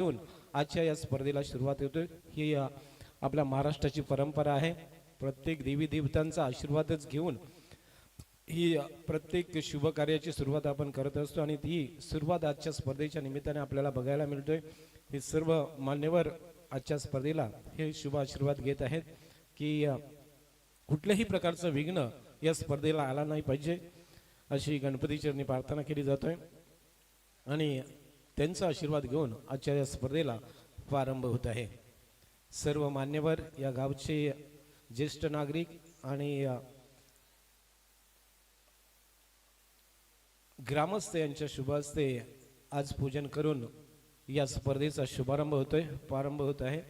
घेऊन आजच्या या स्पर्धेला सुरुवात होते। ही आपल्या महाराष्ट्राची परंपरा आहे। प्रत्येक देवी देवतांचा आशीर्वादच घेऊन ही प्रत्येक शुभ कार्याची सुरुवात आपण करत असतो आणि ती सुरुवात आजच्या स्पर्धेच्या निमित्ताने आपल्याला बघायला मिळतोय। हे सर्व मान्यवर आजच्या स्पर्धेला हे शुभ आशीर्वाद घेत आहेत की कुठल्याही प्रकारचं विघ्न या स्पर्धेला आला नाही पाहिजे अशी गणपती चरणी प्रार्थना केली जातोय आणि त्यांचा आशीर्वाद घेऊन आजच्या या स्पर्धेला प्रारंभ होत आहे। सर्व मान्यवर या गावचे ज्येष्ठ नागरिक आणि ग्रामस्थ यांच्या शुभ हस्ते आज पूजन करून या स्पर्धेचा शुभारंभ होतोय, प्रारंभ होत आहे।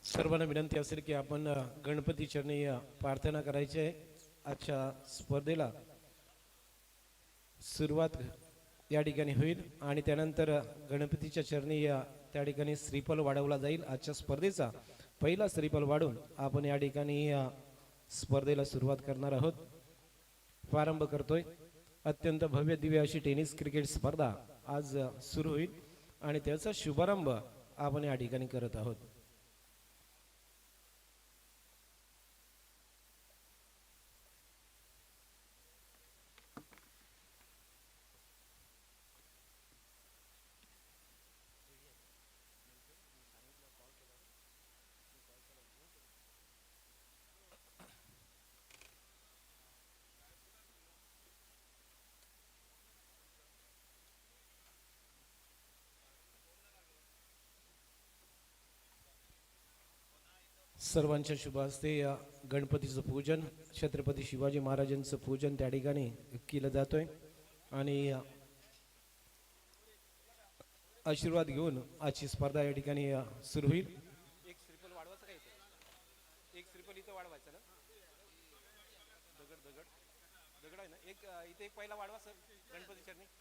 सर्वांना विनंती असेल की आपण गणपती चरणी प्रार्थना करायची आहे। आजच्या स्पर्धेला सुरुवात या ठिकाणी होईल आणि त्यानंतर गणपतीच्या चरणी त्या ठिकाणी श्रीफल वाढवला जाईल। आजच्या स्पर्धेचा पहिला श्रीफल वाढून आपण या ठिकाणी स्पर्धेला सुरुवात करणार आहोत, प्रारंभ करतोय। अत्यंत भव्य दिव्य अशी टेनिस क्रिकेट स्पर्धा आज सुरू होईल आणि त्याचा शुभारंभ आपण या ठिकाणी करत आहोत। सर्वांच्या शुभ हस्ते गणपतीचं पूजन, छत्रपती शिवाजी महाराजांचं पूजन त्या ठिकाणी केलं जातोय आणि आशीर्वाद घेऊन आजची स्पर्धा या ठिकाणी सुरू होईल। एक श्रीफल वाढवायचं काय इथे? एक श्रीफल इथं वाढवायचं ना? दगड दगड दगड आहे ना? एक इथे एक पहिला वाढवा सर गणपती चरणी।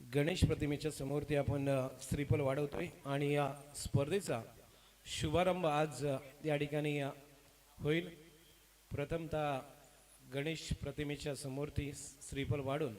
गणेश प्रतिमेच्या समोरती आपण श्रीफल वाढवतोय आणि या स्पर्धेचा शुभारंभ आज या ठिकाणी होईल। प्रथमतः गणेश प्रतिमेच्या समोरती श्रीफल वाढून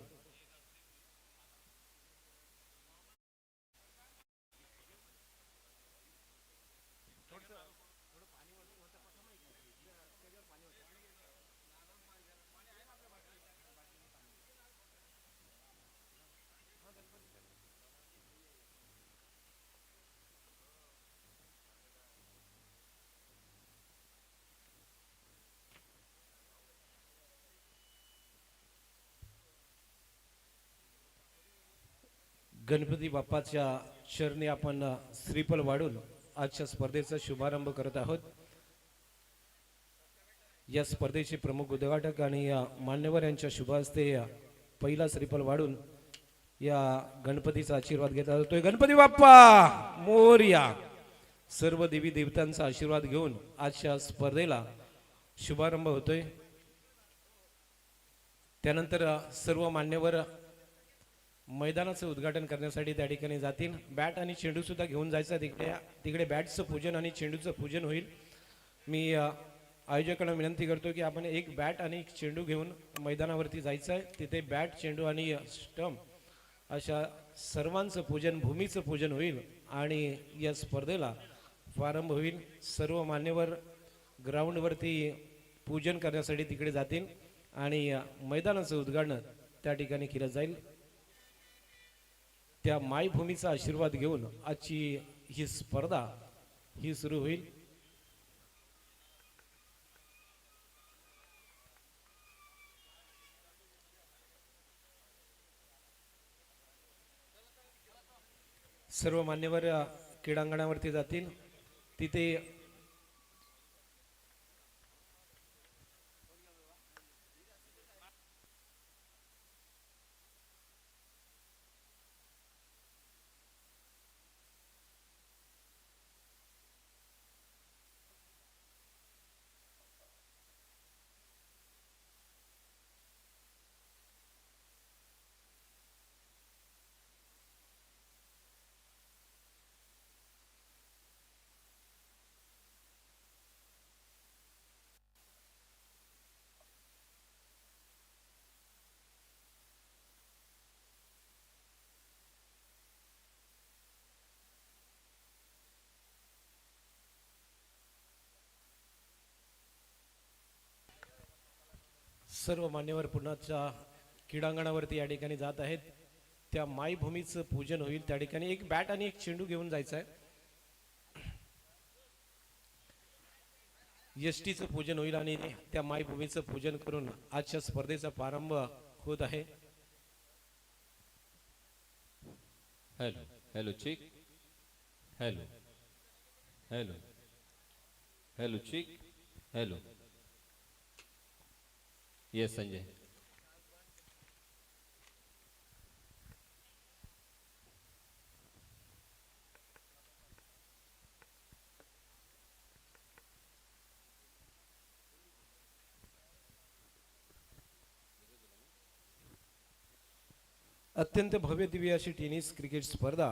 गणपती बाप्पाच्या चरणी आपण श्रीफल वाढून आजच्या स्पर्धेचा शुभारंभ करत आहोत। या स्पर्धेचे प्रमुख उद्घाटक आणि मान्यवर यांच्या शुभ हस्ते पहिला श्रीफल वाढून या गणपतीचा आशीर्वाद घेतला जातोय। गणपती बाप्पा मोरया। सर्व देवी देवतांचा आशीर्वाद घेऊन आजच्या स्पर्धेला शुभारंभ होतोय। त्यानंतर सर्व मान्यवर मैदानाचं उद्घाटन करण्यासाठी त्या ठिकाणी जातील। बॅट आणि चेंडू सुद्धा घेऊन जायचं तिकडे बॅटचं पूजन आणि चेंडूचं पूजन होईल। मी आयोजकांना विनंती करतो की आपण एक बॅट आणि एक चेंडू घेऊन मैदानावरती जायचं आहे। तिथे बॅट, चेंडू आणि स्टंप अशा सर्वांचं पूजन, भूमीचं पूजन होईल आणि या स्पर्धेला प्रारंभ होईल। सर्व मान्यवर ग्राउंडवरती पूजन करण्यासाठी तिकडे जातील आणि मैदानाचं उद्घाटन त्या ठिकाणी केलं जाईल। त्या मायभूमीचा आशीर्वाद घेऊन आजची ही स्पर्धा ही सुरू होईल। सर्व मान्यवर क्रीडांगणावरती जातील, तिथे सर्व मान्यवर पुण्याच्या क्रीडांगणावरती या ठिकाणी जात आहेत. त्या मायभूमीचं पूजन होईल. त्या ठिकाणी एक बॅट आणि एक चेंडू घेऊन जायचं आहे. यष्टीचं पूजन होईल आणि त्या मायभूमीचं पूजन करून आजच्या स्पर्धेचा प्रारंभ होत आहे. हेलो हेलो चिक, हेलो हेलो हेलो चिक, हेलो. येस संजय. अत्यंत भव्य दिव्य अशी टेनिस क्रिकेट स्पर्धा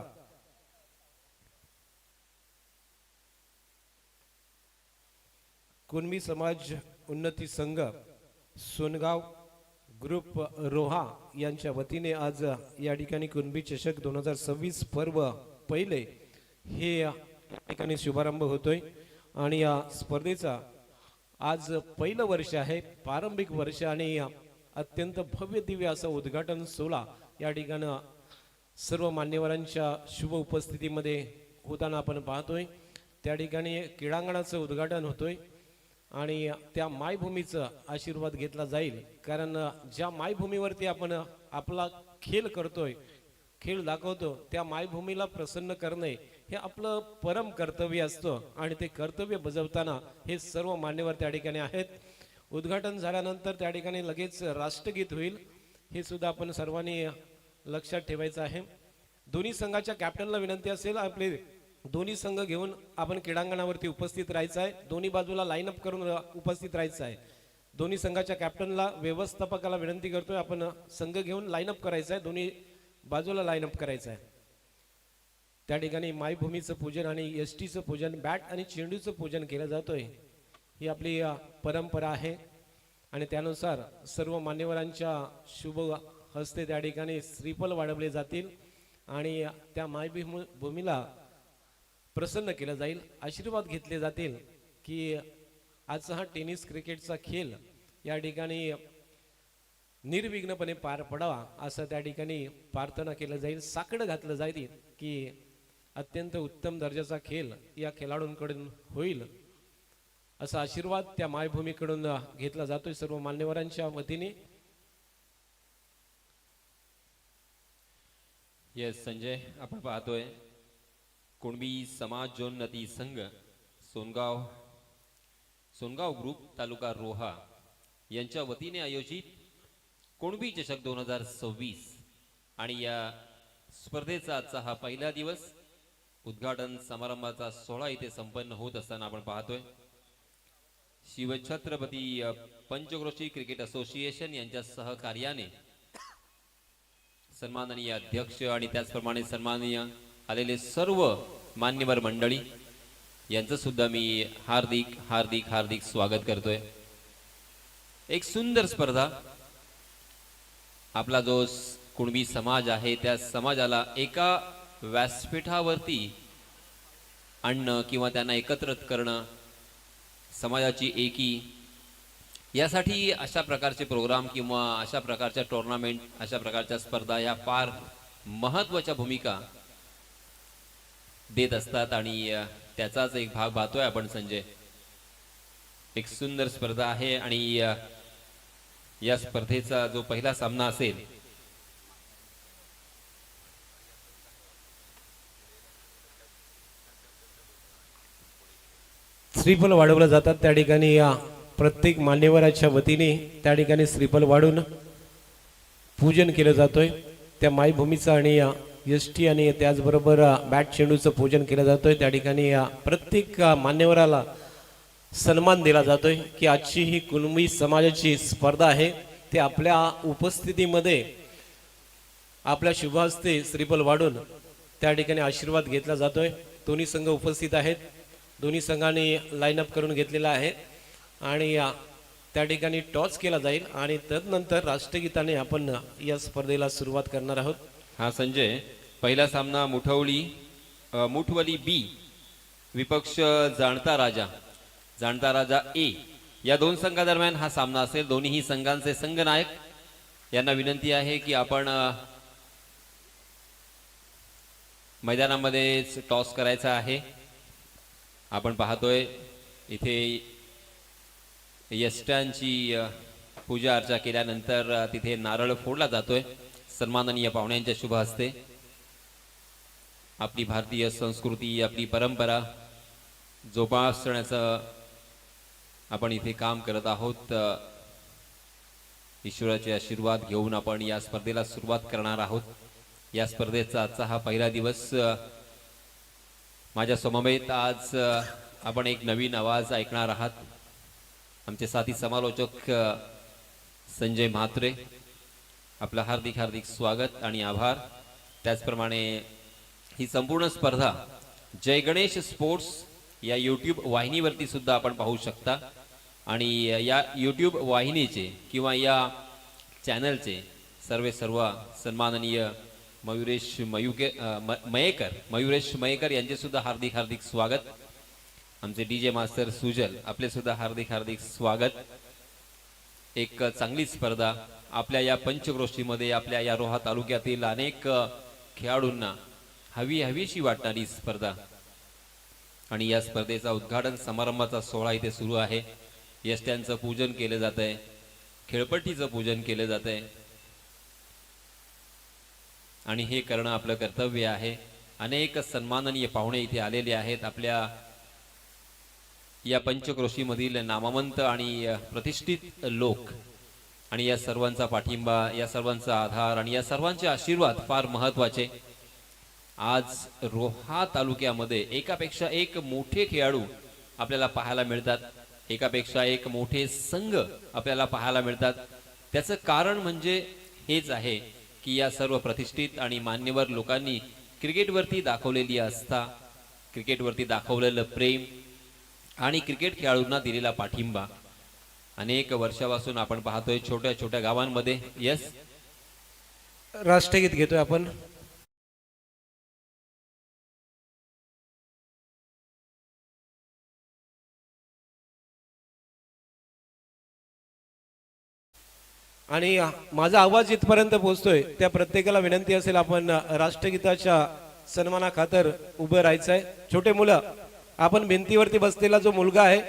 कुणबी समाज उन्नती संघ सोनगाव ग्रुप रोहा यांच्या वतीने आज या ठिकाणी कुणबी चषक 2026 पर्व पहिले हे या ठिकाणी शुभारंभ होतोय आणि या स्पर्धेचा आज पहिलं वर्ष आहे, प्रारंभिक वर्ष आणि अत्यंत भव्य दिव्य असं उद्घाटन सोहळा या ठिकाणी सर्व मान्यवरांच्या शुभ उपस्थितीमध्ये होताना आपण पाहतोय. त्या ठिकाणी क्रीडांगणाचं उद्घाटन होतोय आणि त्या मायभूमीचा आशीर्वाद घेतला जाईल. कारण ज्या मायभूमीवरती आपण आपला खेळ करतोय, खेळ दाखवतो, त्या मायभूमीला प्रसन्न करणे हे आपलं परम कर्तव्य असतं आणि ते कर्तव्य बजावताना हे सर्व मान्यवर त्या ठिकाणी आहेत. उद्घाटन झाल्यानंतर त्या ठिकाणी लगेच राष्ट्रगीत होईल, हे सुद्धा आपण सर्वांनी लक्षात ठेवायचं आहे. दोन्ही संघाच्या कॅप्टनला विनंती असेल, आपले दोन्ही संघ घेऊन आपण क्रीडांगणावरती उपस्थित राहायचं आहे. दोन्ही बाजूला लाईन अप करून उपस्थित राहायचं आहे. दोन्ही संघाच्या कॅप्टनला, व्यवस्थापकाला विनंती करतोय, आपण संघ घेऊन लाईन अप करायचं आहे, दोन्ही बाजूला लाईन अप करायचं आहे. त्या ठिकाणी मायभूमीचं पूजन आणि यष्टीचं पूजन, बॅट आणि चेंडूचं पूजन केलं जातोय. ही आपली परंपरा आहे आणि त्यानुसार सर्व मान्यवरांच्या शुभ हस्ते त्या ठिकाणी श्रीफल वाढवले जातील आणि त्या मायभूमीला प्रसन्न केलं जाईल, आशीर्वाद घेतले जातील की आजचा हा टेनिस क्रिकेटचा खेळ या ठिकाणी निर्विघ्नपणे पार पडावा असं त्या ठिकाणी प्रार्थना केलं जाईल. साकडं घातलं जाईल की अत्यंत उत्तम दर्जाचा खेळ या खेळाडूंकडून होईल असा आशीर्वाद त्या मायभूमीकडून घेतला जातोय सर्व मान्यवरांच्या वतीने. येस संजय, आपण पाहतोय कुणबी समाजोन्नती संघ सोनगाव ग्रुप तालुका रोहा यांच्या वतीने आयोजित कुणबी चषक 2026 आणि या स्पर्धेचा आजचा हा पहिला दिवस. उद्घाटन समारंभाचा सोहळा इथे संपन्न होत असताना आपण पाहतोय शिवछत्रपती पंचक्रोशी क्रिकेट असोसिएशन यांच्या सहकार्याने सन्माननीय अध्यक्ष आणि त्याचप्रमाणे सन्माननीय आलेले सर्व मान्यवर मंडळी यांचं सुद्धा मी हार्दिक हार्दिक हार्दिक स्वागत करतोय. एक सुंदर स्पर्धा, आपला जो कुणबी समाज आहे त्या समाजाला एका व्यासपीठावरती आणणं किंवा त्यांना एकत्रित करणं, समाजाची एकी, यासाठी अशा प्रकारचे प्रोग्राम किंवा अशा प्रकारच्या टुर्नामेंट, अशा प्रकारच्या स्पर्धा या फार महत्त्वाच्या भूमिका देत असतात आणि त्याचाच एक भाग पाहतोय आपण संजय. एक सुंदर स्पर्धा आहे आणि या स्पर्धेचा जो पहिला सामना असेल श्रीफल वाढवलं जातात. त्या ठिकाणी या प्रत्येक मान्यवराच्या वतीने त्या ठिकाणी श्रीफल वाढून पूजन केलं जातोय त्या मायभूमीचं आणि यष्टी आणि त्याचबरोबर बॅट चेंडूचं पूजन केलं जातोय. त्या ठिकाणी या प्रत्येक मान्यवराला सन्मान दिला जातोय की आजची ही कुणबी समाजाची स्पर्धा आहे, ते आपल्या उपस्थितीमध्ये आपल्या शुभ हस्ते श्रीफल वाढून त्या ठिकाणी आशीर्वाद घेतला जातोय. दोन्ही संघ उपस्थित आहेत, दोन्ही संघांनी लाईन अप करून घेतलेला आहे आणि त्या ठिकाणी टॉस केला जाईल आणि तदनंतर राष्ट्रगीताने आपण या स्पर्धेला सुरुवात करणार आहोत. हा संजय, पहिला सामना मुठवली बी विपक्ष जाणता राजा ए या दोन संघादरम्यान हा सामना असेल. दोन्ही संघांचे संघनायक यांना विनंती आहे की आपण मैदानामध्येच टॉस करायचा आहे. आपण पाहतोय इथे यष्टांची पूजा अर्चा केल्यानंतर तिथे नारळ फोडला जातोय सन्माननीय पाहुण्यांच्या शुभ हस्ते. आपली भारतीय संस्कृती, आपली परंपरा जोपासण्याचं आपण इथे काम करत आहोत. ईश्वराचे आशीर्वाद घेऊन आपण या स्पर्धेला सुरुवात करणार आहोत. या स्पर्धेचा आजचा हा पहिला दिवस. माझ्या समवेत आज आपण एक नवीन आवाज ऐकणार आहात. आमचे साथी समालोचक संजय म्हात्रे, आपलं हार्दिक हार्दिक स्वागत आणि आभार. त्याचप्रमाणे ही संपूर्ण स्पर्धा जय गणेश स्पोर्ट्स या यूट्यूब वाहिनीवरती सुद्धा आपण पाहू शकता. आणि या यूट्यूब वाहिनीचे किंवा या चॅनलचे सर्व सन्माननीय मयुरेश मयेकर यांचे सुद्धा हार्दिक हार्दिक स्वागत. आमचे DJ मास्टर सुजल, आपले सुद्धा हार्दिक हार्दिक स्वागत. एक चांगली स्पर्धा आपल्या या पंचक्रोशीमध्ये, आपल्या या रोहा तालुक्यातील अनेक खेळाडूंना हवीशी वाटणारी स्पर्धा. आणि या स्पर्धेचा उद्घाटन समारंभाचा सोहळा इथे सुरू आहे. यष्ट्यांचं पूजन केलं जात आहे, खेळपट्टीचं पूजन केलं जात आहे आणि हे करणं आपलं कर्तव्य आहे. अनेक सन्माननीय पाहुणे इथे आलेले आहेत. आपल्या या पंचक्रोशीमधील नामवंत आणि प्रतिष्ठित लोक, आणि या सर्वांचा पाठिंबा, या सर्वांचा आधार आणि या सर्वांचे आशीर्वाद फार महत्वाचे. आज रोहा तालुक्यामध्ये एकापेक्षा एक मोठे खेळाडू आपल्याला पाहायला मिळतात, एकापेक्षा एक मोठे संघ आपल्याला पाहायला मिळतात. त्याचं कारण म्हणजे हेच आहे की या सर्व प्रतिष्ठित आणि मान्यवर लोकांनी क्रिकेटवरती दाखवलेली आस्था, क्रिकेटवरती दाखवलेलं प्रेम आणि क्रिकेट खेळाडूंना दिलेला पाठिंबा. अनेक वर्षापासून आपण पाहतोय छोट्या छोट्या गावांमध्ये. यस, राष्ट्रगीत घेतोय आपण. आणि माझा आवाज इथपर्यंत पोहोचतोय त्या प्रत्येकाला विनंती असेल, आपण राष्ट्रगीताच्या सन्मानाखातर उभं राहायचंय. छोटे मुलं, आपण भिंतीवरती बसलेला जो मुलगा आहे